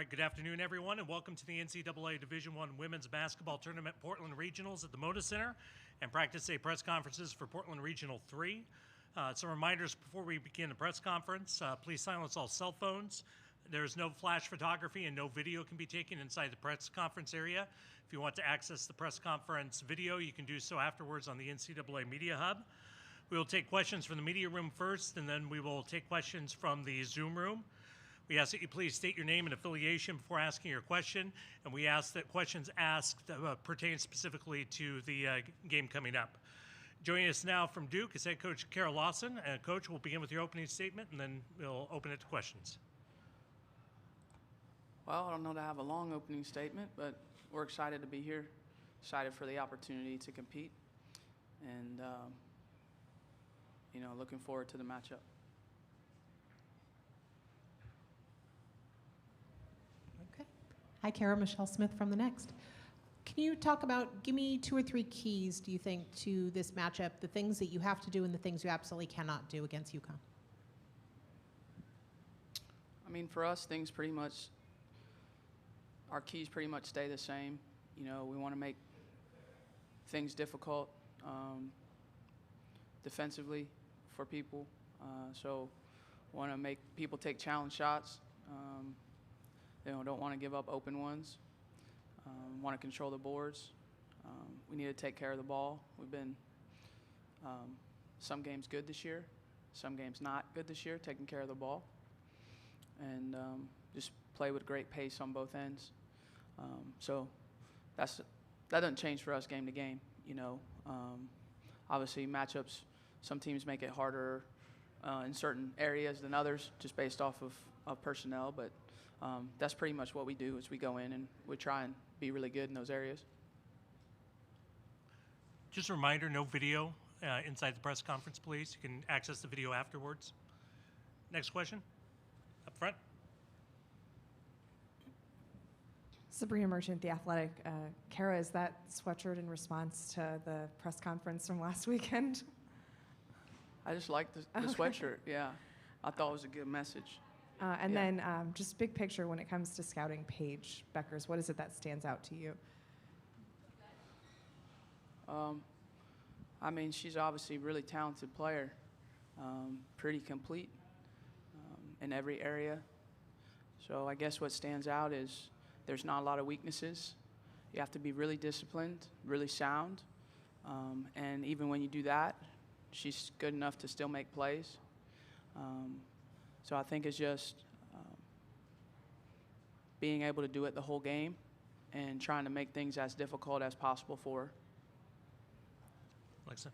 right, good afternoon, everyone, and welcome to the NCAA Division I Women's Basketball Tournament Portland Regionals at the Moda Center and Practice Day press conferences for Portland Regional 3. Some reminders before we begin the press conference. Please silence all cell phones. There's no flash photography and no video can be taken inside the press conference area. If you want to access the press conference video, you can do so afterwards on the NCAA Media Hub. We will take questions from the media room first, and then we will take questions from the Zoom room. We ask that you please state your name and affiliation before asking your question, and we ask that questions asked pertain specifically to the game coming up. Joining us now from Duke is head coach Kara Lawson. Coach, we'll begin with your opening statement, and then we'll open it to questions. Well, I don't know to have a long opening statement, but we're excited to be here, excited for the opportunity to compete, and looking forward to the matchup. Okay. Hi, Kara. Michelle Smith from The Next. Can you talk about, give me 2 or 3 keys, do you think, to this matchup, the things that you have to do and the things you absolutely cannot do against UConn? I mean, for us, our keys pretty much stay the same. You know, we want to make things difficult defensively for people. So want to make people take challenge shots. Don't want to give up open ones. Want to control the boards. We need to take care of the ball. We've been some games good this year, some games not good this year, taking care of the ball. And just play with great pace on both ends. So that doesn't change for us game to game. Obviously matchups, some teams make it harder in certain areas than others, just based off of personnel. But that's pretty much what we do is we go in and we try and be really good in those areas. Just a reminder, no video inside the press conference, please. You can access the video afterwards. Next question, up front. Sabrina Merchant, The Athletic. Kara, is that sweatshirt in response to the press conference from last weekend? I just like the sweatshirt, yeah. I thought it was a good message. Then just big picture when it comes to scouting Paige Bueckers, what is it that stands out to you? I mean, she's obviously a really talented player, pretty complete in every area. So I guess what stands out is there's not a lot of weaknesses. You have to be really disciplined, really sound. And even when you do that, she's good enough to still make plays. So I think it's just being able to do it the whole game and trying to make things as difficult as possible for her. Alexa.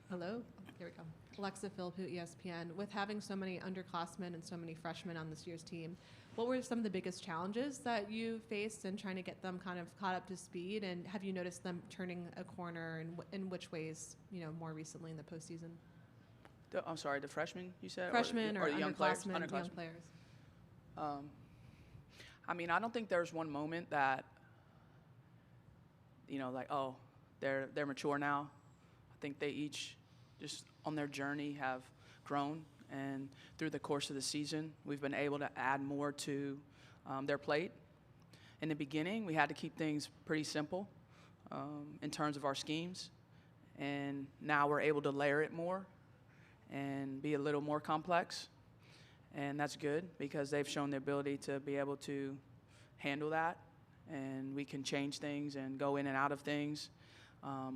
Hello, here we go. Alexa Philippou, ESPN. With having so many underclassmen and so many freshmen on this year's team, what were some of the biggest challenges that you faced in trying to get them kind of caught up to speed? And have you noticed them turning a corner, and in which ways, more recently in the postseason? I'm sorry, the freshmen you said? Freshmen or the young players? young players. I mean, I don't think there's one moment that, like, oh, they're mature now. I think they each, just on their journey, have grown. And through the course of the season, we've been able to add more to their plate. In the beginning, we had to keep things pretty simple in terms of our schemes. And now we're able to layer it more and be a little more complex. And that's good because they've shown the ability to be able to handle that. And we can change things and go in and out of things,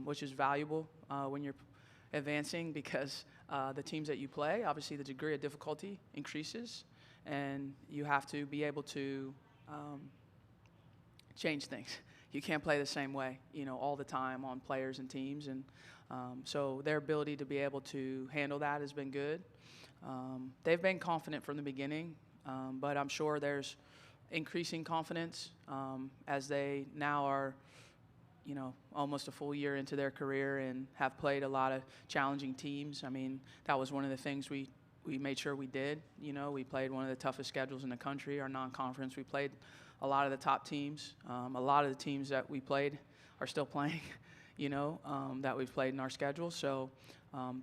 which is valuable when you're advancing because the teams that you play, obviously the degree of difficulty increases, and you have to be able to change things. You can't play the same way, all the time on players and teams, and so their ability to be able to handle that has been good. They've been confident from the beginning, but I'm sure there's increasing confidence as they now are almost a full year into their career and have played a lot of challenging teams. I mean, that was one of the things we made sure we did. We played one of the toughest schedules in the country, our non-conference. We played a lot of the top teams. A lot of the teams that we played are still playing, that we've played in our schedule. So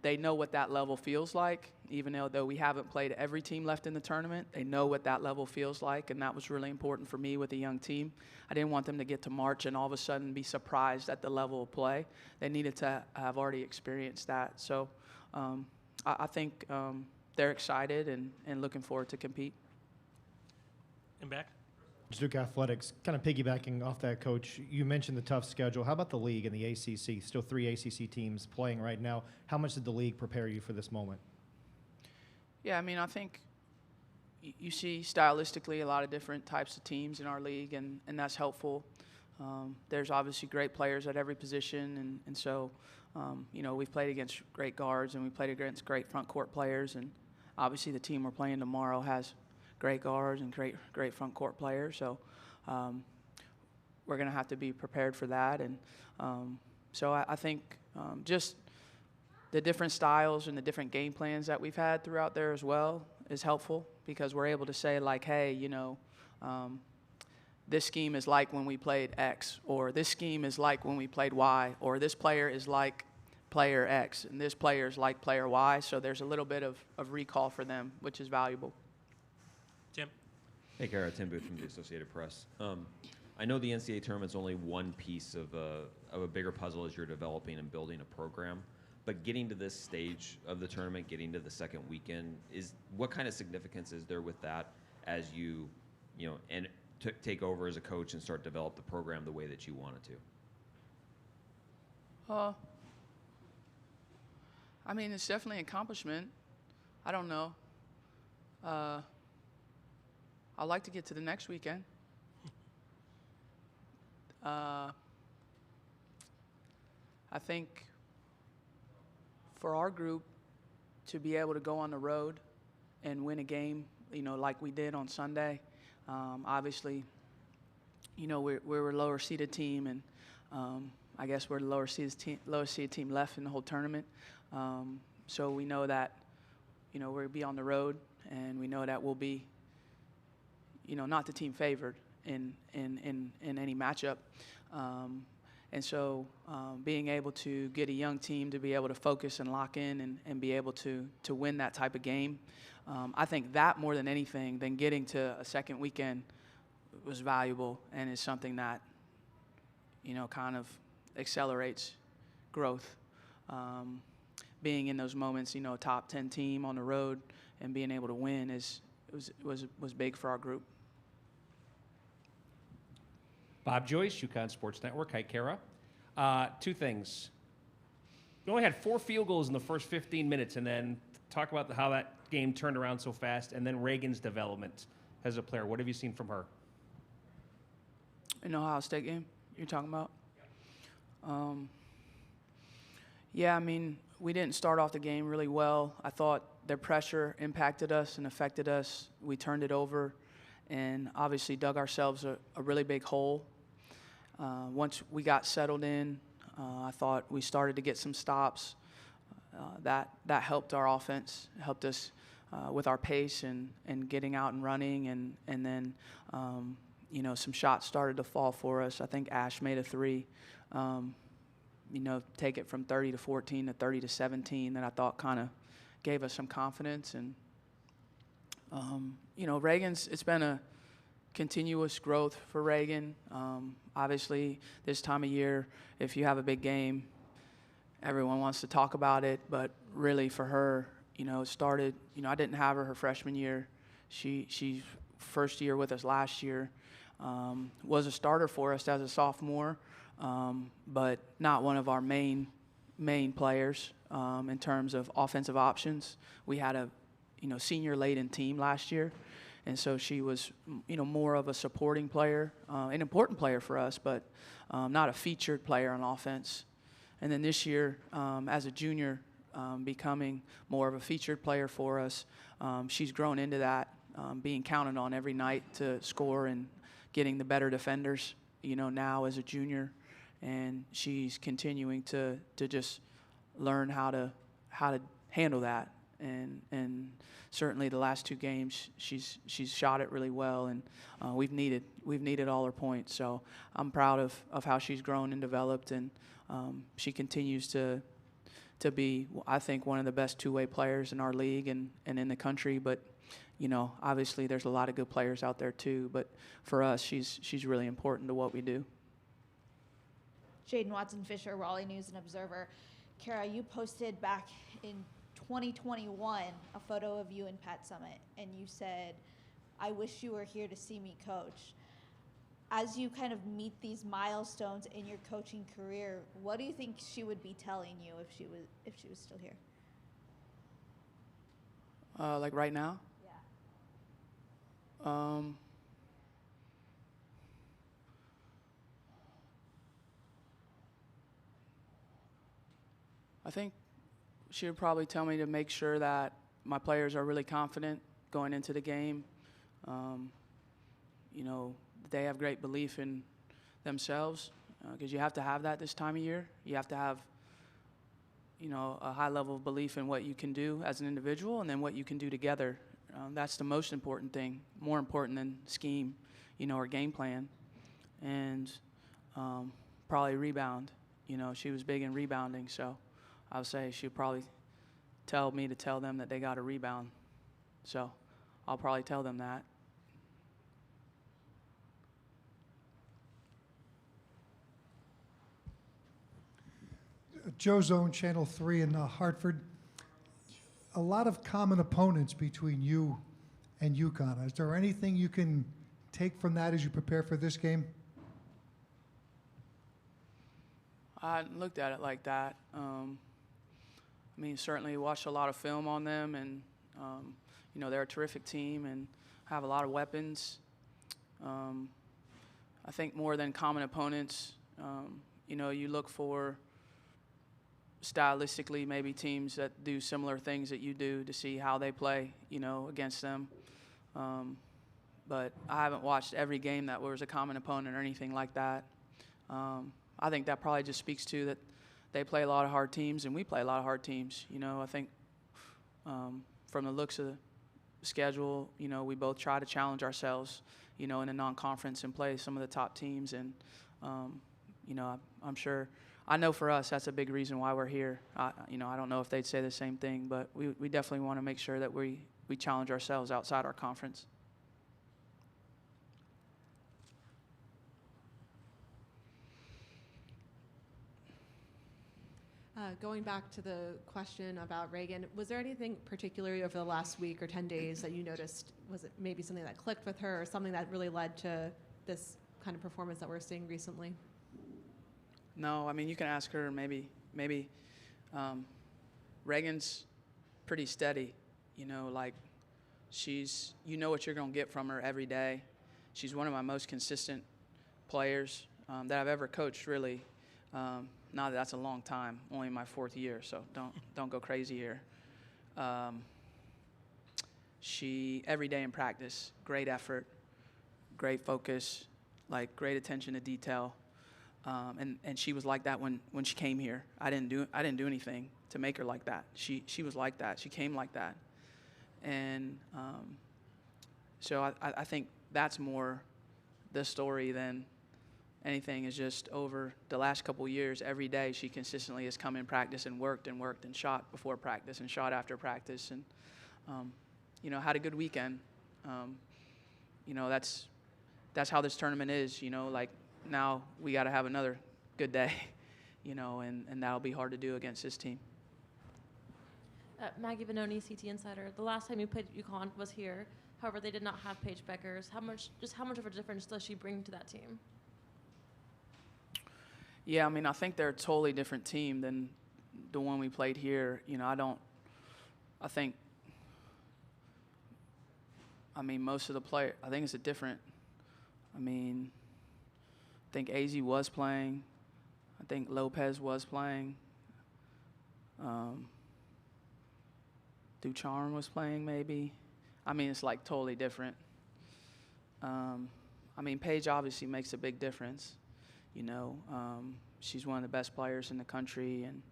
they know what that level feels like, even though we haven't played every team left in the tournament. They know what that level feels like, and that was really important for me with a young team. I didn't want them to get to March and all of a sudden be surprised at the level of play. They needed to have already experienced that. So I think they're excited and looking forward to compete. And back. Duke Athletics, kind of piggybacking off that, Coach, you mentioned the tough schedule. How about the league and the ACC? Still 3 ACC teams playing right now. How much did the league prepare you for this moment? Yeah, I mean, I think you see stylistically a lot of different types of teams in our league, and that's helpful. There's obviously great players at every position, and so, we've played against great guards and we played against great front court players, and obviously the team we're playing tomorrow has great guards and great front court players. So we're going to have to be prepared for that. And so I think just the different styles and the different game plans that we've had throughout there as well is helpful, because we're able to say, like, hey, this scheme is like when we played X, or this scheme is like when we played Y, or this player is like player X, and this player is like player Y. So there's a little bit of recall for them, which is valuable. Tim. Hey, Kara. Tim Booth from the Associated Press. I know the NCAA tournament's only one piece of a bigger puzzle as you're developing and building a program. But getting to this stage of the tournament, getting to the second weekend, what kind of significance is there with that as you take over as a coach and start to develop the program the way that you want it to? I mean, it's definitely an accomplishment. I don't know. I'd like to get to the next weekend. I think for our group to be able to go on the road and win a game, like we did on Sunday, obviously, we're a lower seeded team, and I guess we're the lowest seeded team left in the whole tournament. So we know that, we'll be on the road, and we know that we'll be, not the team favored in any matchup. And so being able to get a young team to be able to focus and lock in and be able to win that type of game, I think that more than anything than getting to a second weekend was valuable, and is something that, kind of accelerates growth. Being in those moments, a top 10 team on the road and being able to win was big for our group. Bob Joyce, UConn Sports Network. Hi, Kara. Two things. You only had 4 field goals in the first 15 minutes, and then talk about how that game turned around so fast, and then Reagan's development as a player. What have you seen from her? In the Ohio State game you're talking about? Yeah, I mean, we didn't start off the game really well. I thought their pressure impacted us and affected us. We turned it over and obviously dug ourselves a really big hole. Once we got settled in, I thought we started to get some stops. That helped our offense, helped us with our pace and getting out and running, and then some shots started to fall for us. I think Ash made a 3. Take it from 30 to 14 to 30 to 17 that I thought kind of gave us some confidence. And Reagan's, it's been a continuous growth for Reagan. Obviously, this time of year, if you have a big game, everyone wants to talk about it. But really, for her, it started. I didn't have her freshman year. She first year with us last year. Was a starter for us as a sophomore, but not one of our main players in terms of offensive options. We had a senior-laden team last year, and so she was more of a supporting player, an important player for us, but not a featured player on offense. And then this year, as a junior, becoming more of a featured player for us, she's grown into that, being counted on every night to score and getting the better defenders, now as a junior. And she's continuing to just learn how to handle that. and certainly the last 2 games she's shot it really well, and we've needed all her points. So I'm proud of how she's grown and developed, and she continues to be, I think, one of the best two-way players in our league and in the country. But obviously there's a lot of good players out there too. But for us, she's really important to what we do. Jaden Watson-Fisher, Raleigh News and Observer. Kara, you posted back in 2021 a photo of you and Pat Summitt, and you said, "I wish you were here to see me coach." As you kind of meet these milestones in your coaching career, what do you think she would be telling you if she was still here? Like right now? Yeah. I think she would probably tell me to make sure that my players are really confident going into the game. They have great belief in themselves, because you have to have that this time of year. You have to have, a high level of belief in what you can do as an individual and then what you can do together. That's the most important thing, more important than scheme, or game plan. And probably rebound. She was big in rebounding, so I would say she would probably tell me to tell them that they got to rebound. So I'll probably tell them that. Joe Zone, Channel 3 in Hartford. A lot of common opponents between you and UConn. Is there anything you can take from that as you prepare for this game? I hadn't looked at it like that. Certainly watched a lot of film on them, and, they're a terrific team and have a lot of weapons. I think more than common opponents, you look for stylistically maybe teams that do similar things that you do to see how they play, against them. But I haven't watched every game that was a common opponent or anything like that. I think that probably just speaks to that they play a lot of hard teams and we play a lot of hard teams. I think from the looks of the schedule, we both try to challenge ourselves, in a non-conference and play some of the top teams. And, I'm sure, I know for us that's a big reason why we're here. I don't know if they'd say the same thing, but we definitely want to make sure that we challenge ourselves outside our conference. Going back to the question about Reagan, was there anything particularly over the last week or 10 days that you noticed? Was it maybe something that clicked with her or something that really led to this kind of performance that we're seeing recently? No, you can ask her. Maybe Reagan's pretty steady. She's, what you're going to get from her every day. She's one of my most consistent players that I've ever coached, really. Not that that's a long time, only my 4th year, so don't go crazy here. She, every day in practice, great effort, great focus, great attention to detail. And she was like that when she came here. I didn't do anything to make her like that. She was like that. She came like that. And so I think that's more the story than anything. Is just over the last couple years, every day she consistently has come in practice and worked and shot before practice and shot after practice and, had a good weekend. That's how this tournament is, now we got to have another good day, and that'll be hard to do against this team. Maggie Vanoni, CT Insider. The last time you played UConn was here. However, they did not have Paige Beckers. How much of a difference does she bring to that team? Yeah, I think they're a totally different team than the one we played here. Most of the players, I think it's a different, I think AZ was playing. I think Lopez was playing. Ducharme was playing maybe. It's totally different. Paige obviously makes a big difference. She's one of the best players in the country, and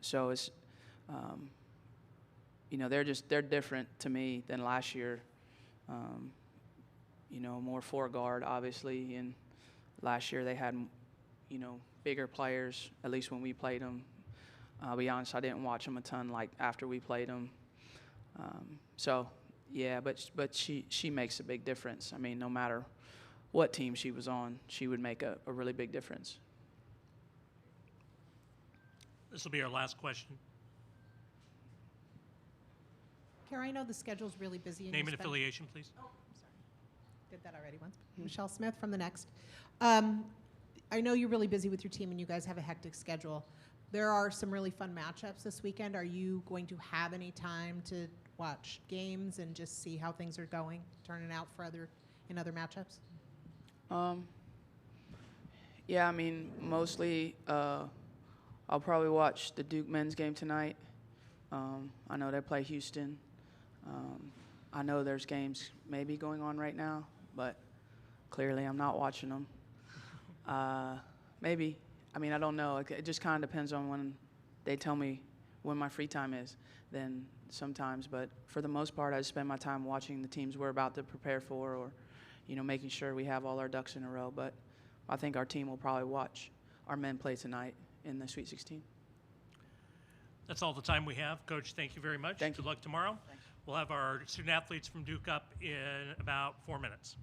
so it's they're different to me than last year. Um, more four guard, obviously, and last year they had, bigger players, at least when we played them. I'll be honest, I didn't watch them a ton like after we played them. Yeah, but she makes a big difference. I mean, no matter what team she was on, she would make a really big difference. This will be our last question. Kara, I know the schedule's really busy. And Name you and spend- affiliation, please. Oh, sorry. Did that already once. Michelle Smith from the Next. I know you're really busy with your team and you guys have a hectic schedule. There are some really fun matchups this weekend. Are you going to have any time to watch games and just see how things are going, turning out for other matchups? Yeah, I mean, mostly I'll probably watch the Duke men's game tonight. I know they play Houston. I know there's games maybe going on right now, but clearly I'm not watching them. Maybe. I mean, I don't know. It just kind of depends on when they tell me when my free time is, then sometimes. But for the most part, I spend my time watching the teams we're about to prepare for or, making sure we have all our ducks in a row. But I think our team will probably watch our men play tonight in the Sweet 16. That's all the time we have. Coach, thank you very much. Thank Good you. luck tomorrow. Thanks. We'll have our student athletes from Duke up in about 4 minutes.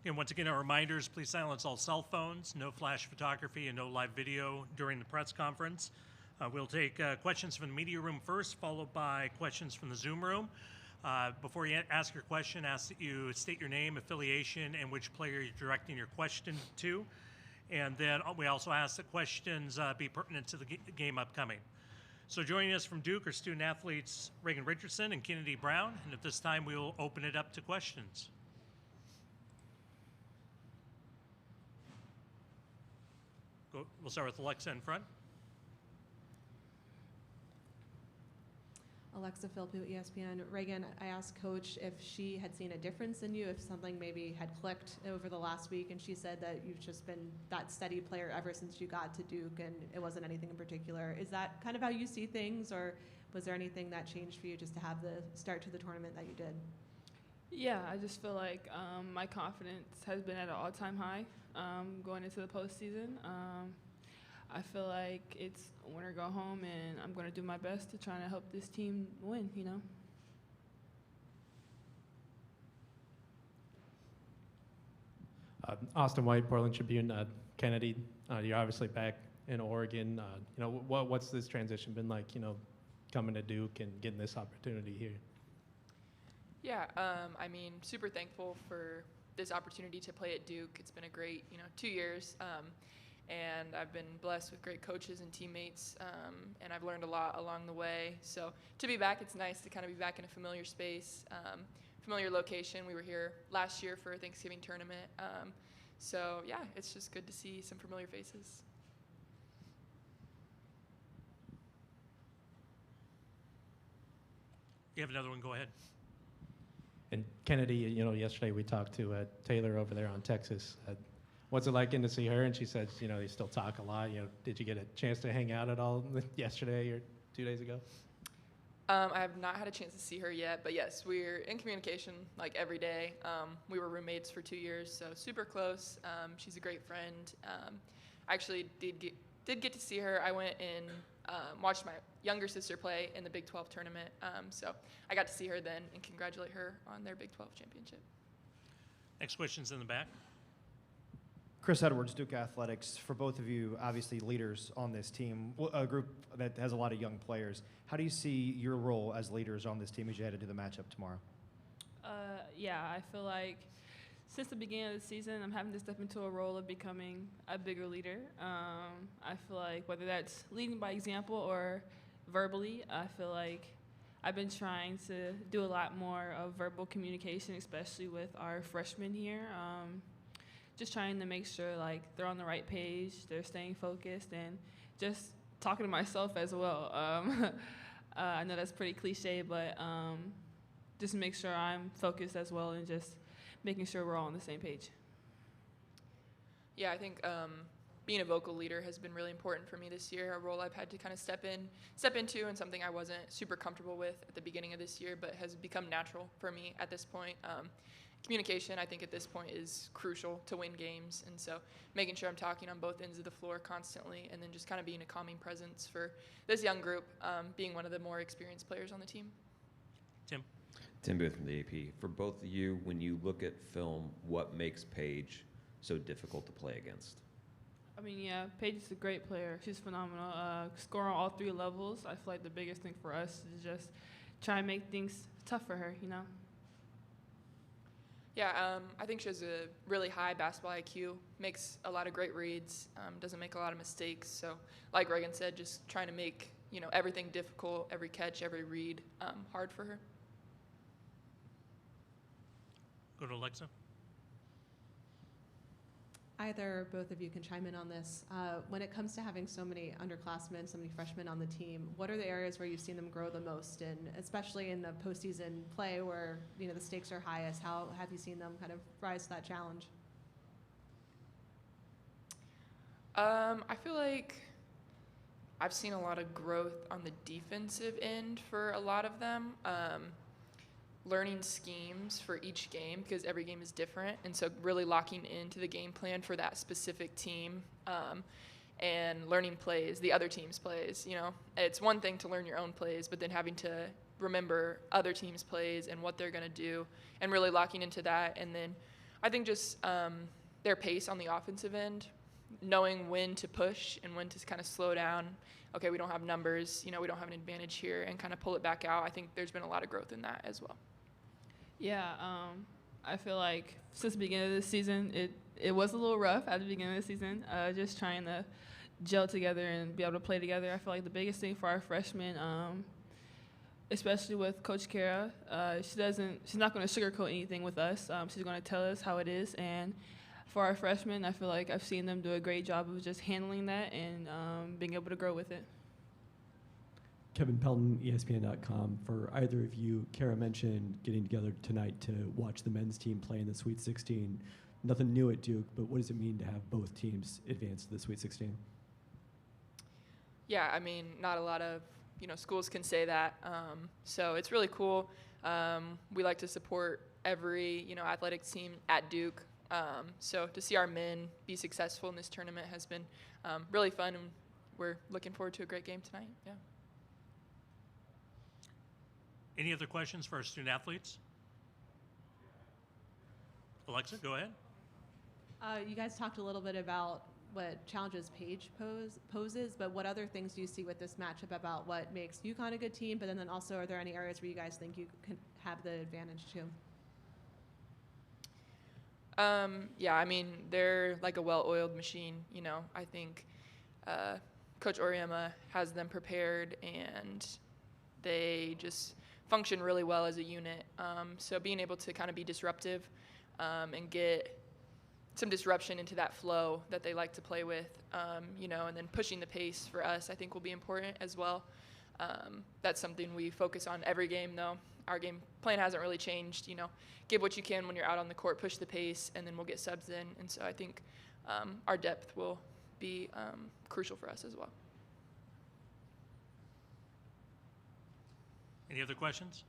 And once again, our reminders, please silence all cell phones, no flash photography, and no live video during the press conference. We'll take questions from the media room first, followed by questions from the Zoom room. Before you ask your question, ask that you state your name, affiliation, and which player you're directing your question to. And then we also ask that questions be pertinent to the game upcoming. So joining us from Duke are student athletes Reagan Richardson and Kennedy Brown. And at this time, we will open it up to questions. We'll start with Alexa in front. Alexa Philpott, ESPN. Reagan, I asked Coach if she had seen a difference in you, if something maybe had clicked over the last week, and she said that you've just been that steady player ever since you got to Duke, and it wasn't anything in particular. Is that kind of how you see things, or was there anything that changed for you just to have the start to the tournament that you did? Yeah, I just feel like my confidence has been at an all-time high going into the postseason. I feel like it's win or go home, and I'm going to do my best to try to help this team win, you know. Austin White, Portland Tribune. Kennedy, you're obviously back in Oregon. You know, what's this transition been like, you know, coming to Duke and getting this opportunity here? Yeah, I mean, super thankful for this opportunity to play at Duke. It's been a great, 2 years, and I've been blessed with great coaches and teammates, and I've learned a lot along the way. So to be back, it's nice to kind of be back in a familiar space, familiar location. We were here last year for a Thanksgiving tournament. So yeah, it's just good to see some familiar faces. You have another one, go ahead. And Kennedy, you know, yesterday we talked to Taylor over there on Texas. What's it like getting to see her? And she said, you know, they still talk a lot. You know, did you get a chance to hang out at all yesterday or 2 days ago? I have not had a chance to see her yet, but yes, we're in communication like every day. We were roommates for 2 years, so super close. She's a great friend. I actually did get to see her. I went and watched my younger sister play in the Big 12 tournament, so I got to see her then and congratulate her on their Big 12 championship. Next question's in the back. Chris Edwards, Duke Athletics. For both of you, obviously leaders on this team, a group that has a lot of young players. How do you see your role as leaders on this team as you head into the matchup tomorrow? Yeah, I feel like since the beginning of the season, I'm having to step into a role of becoming a bigger leader. I feel like whether that's leading by example or verbally, I feel like I've been trying to do a lot more of verbal communication, especially with our freshmen here. Just trying to make sure like they're on the right page, they're staying focused, and just talking to myself as well. I know that's pretty cliche, but just make sure I'm focused as well, and just making sure we're all on the same page. Yeah, I think being a vocal leader has been really important for me this year, a role I've had to kind of step into, and something I wasn't super comfortable with at the beginning of this year, but has become natural for me at this point. Communication, I think at this point, is crucial to win games, and so making sure I'm talking on both ends of the floor constantly, and then just kind of being a calming presence for this young group, being one of the more experienced players on the team. Tim Booth from the AP. For both of you, when you look at film, what makes Paige so difficult to play against? I mean, yeah, Paige is a great player. She's phenomenal. Score on all 3 levels. I feel like the biggest thing for us is just try and make things tough for her, you know? Yeah, I think she has a really high basketball IQ, makes a lot of great reads, doesn't make a lot of mistakes. So like Reagan said, just trying to make, everything difficult, every catch, every read, hard for her. Go to Alexa. Either or both of you can chime in on this. When it comes to having so many underclassmen, so many freshmen on the team, what are the areas where you've seen them grow the most, and especially in the postseason play where the stakes are highest? How have you seen them kind of rise to that challenge? I feel like I've seen a lot of growth on the defensive end for a lot of them. Learning schemes for each game, because every game is different, and so really locking into the game plan for that specific team, and learning plays, the other team's plays. It's one thing to learn your own plays, but then having to remember other teams' plays and what they're going to do, and really locking into that. And then I think just their pace on the offensive end, knowing when to push and when to kind of slow down. Okay, we don't have numbers, we don't have an advantage here, and kind of pull it back out. I think there's been a lot of growth in that as well. Yeah, I feel like since the beginning of the season, it was a little rough at the beginning of the season, just trying to gel together and be able to play together. I feel like the biggest thing for our freshmen, especially with Coach Kara, she's not going to sugarcoat anything with us. She's going to tell us how it is, and for our freshmen, I feel like I've seen them do a great job of just handling that and being able to grow with it. Kevin Pelton, ESPN.com. For either of you, Kara mentioned getting together tonight to watch the men's team play in the Sweet 16. Nothing new at Duke, but what does it mean to have both teams advance to the Sweet 16? Yeah, I mean, not a lot of schools can say that, so it's really cool. We like to support every athletic team at Duke. So to see our men be successful in this tournament has been really fun, and we're looking forward to a great game tonight. Yeah. Any other questions for our student athletes? Alexa, go ahead. You guys talked a little bit about what challenges Paige poses, but what other things do you see with this matchup about what makes UConn a good team? But then also, are there any areas where you guys think you can have the advantage too? Yeah, I mean, they're like a well-oiled machine. I think Coach Oriema has them prepared, and they just function really well as a unit. So being able to kind of be disruptive and get some disruption into that flow that they like to play with, and then pushing the pace for us, I think will be important as well. That's something we focus on every game, though. Our game plan hasn't really changed. Give what you can when you're out on the court, push the pace, and then we'll get subs in. And so I think our depth will be crucial for us as well. Any other questions?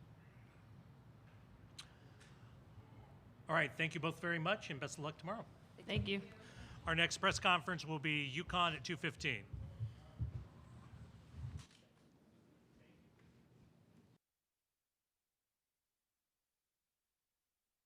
All right, thank you both very much, and best of luck tomorrow. Thank you. Our next press conference will be UConn at 2:15.